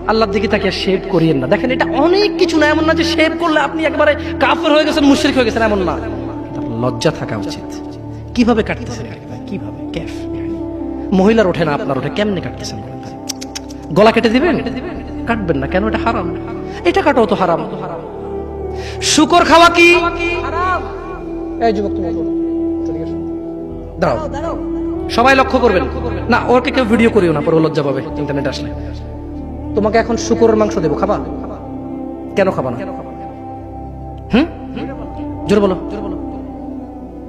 আল্লাহর দিকে তাকিয়ে শেভ করিয়েন না। দেখেন এটা অনেক কিছু না, এমন না যে শেভ করলে আপনি একবারে কাফের হয়ে গেছেন, মুশরিক হয়ে গেছেন, এমন না। লজ্জা থাকা উচিত। কিভাবে কাটতেছেন? কিভাবে ক্যাফ মহিলার ওঠে না, আপনার ওঠে, কেমনে কাটতেছেন? গলা কেটে দিবেন? কাটবেন না কেন? এটা হারাম। এটা কাটাও তো হারাম। শুকর খাওয়া কি হারাম? এই যুবক তুমি দাঁড়াও, সবাই লক্ষ্য করবেন না, ওকে কেউ ভিডিও করিও না, পরে লজ্জা পাবে ইন্টারনেট আসলে। তোমাকে এখন শুকরের মাংস দেবো, খাবা? কেন খাবা না? জোরে বলো।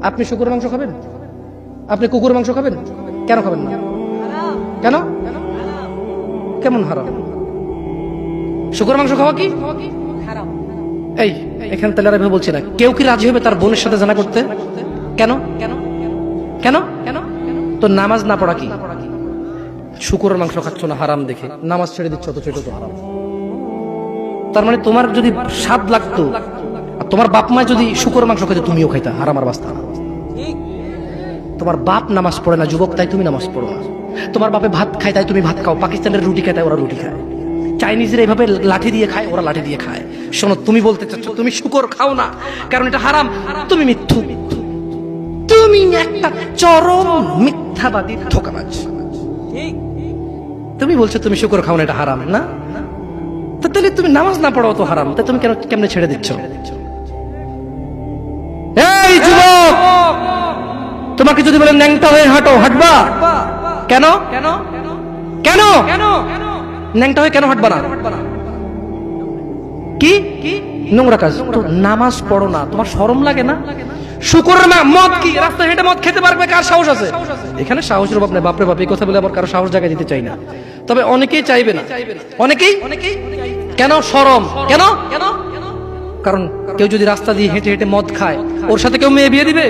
আপনি শুকরের মাংস খাবেন? আপনি কুকুরের মাংস খাবেন? কেন খাবেন না? কেন? কেমন হারাম? শুকরের মাংস খাওয়া কি হারাম? এই এখানে তাহলে আর বলছি না, কেউ কি রাজি হবে তার বোনের সাথে জানা করতে? কেন? কেন? কেন? কেন? তো নামাজ না পড়া কি? শুকরের মাংস খাচ্ছ না হারাম দেখে নামাজ ছেড়ে দিচ্ছ, তো সেটা তো হারাম। তার মানে তোমার যদি স্বাদ লাগতো আর তোমার বাপ মা যদি শুকরের মাংস খেতে, তুমিও খাইতা, হারাম আর বাস্তা। তোমার বাপ নামাজ পড়ে না যুবক, তাই তুমি নামাজ পড়ো না। তোমার বাপে ভাত খায় তাই তুমি ভাত খাও। পাকিস্তানের রুটি খায় তাই ওরা রুটি খায়। চাইনিজরা এইভাবে লাঠি দিয়ে খায়, ওরা লাঠি দিয়ে খায়। শোনো, তুমি বলতে চাচ্ছ তুমি শুকর খাও না কারণ এটা হারাম, তুমি মিথ্যু। তুমি একটা চরম মিথ্যাবাদী, ধোঁকাবাজ। তুমি বলছো তুমি শুকর খাও না, এটা হারাম না? তাহলে তুমি নামাজ না পড়াও তো হারাম, তাই তুমি কেমনে ছেড়ে দিচ্ছ? এই যুবক, তোমাকে যদি বলে ন্যাংটা হয়ে হাঁটো, হাঁটবা? কেন? কেন? কেন? ন্যাংটা হয়ে কেন হাঁটবা না? কি নোংরা কাজ? তো নামাজ পড়ো না, তোমার শরম লাগে না? শুকরের মদ কি রাস্তায় হেঁটে মদ খেতে পারবে? কার সাহস আছে? এখানে সাহসের অভাব নেই। বাপরে বাপ, এই কথা বলে আবার কারো সাহস জায়গায় দিতে চাই না, তবে অনেকেই চাইবে না। অনেকেই কেন? শরম। কেন? কারণ কেউ যদি রাস্তা দিয়ে হেঁটে হেঁটে মদ খায়, ওর সাথে কেউ মেয়ে বিয়ে দিবে?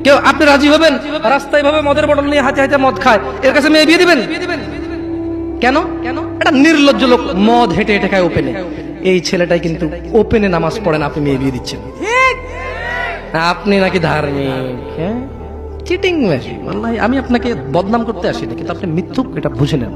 কেউ? আপনি রাজি হবেন রাস্তায় ভাবে মদের বটল নিয়ে হাতে হাতে মদ খায়, এর কাছে মেয়ে বিয়ে দিবেন? কেন? এটা নির্লজ্জ লোক মদ হেঁটে হেঁটে খায় ওপেনে। এই ছেলেটাই কিন্তু ওপেনে নামাজ পড়ে না, আপনি মেয়ে বিয়ে দিচ্ছেন। আপনি নাকি ধার্মিক? হ্যাঁ, চিটিং মেশিন। আমি আপনাকে বদনাম করতে আসিনি, কিন্তু আপনি মিথ্যুক, এটা বুঝে নেন।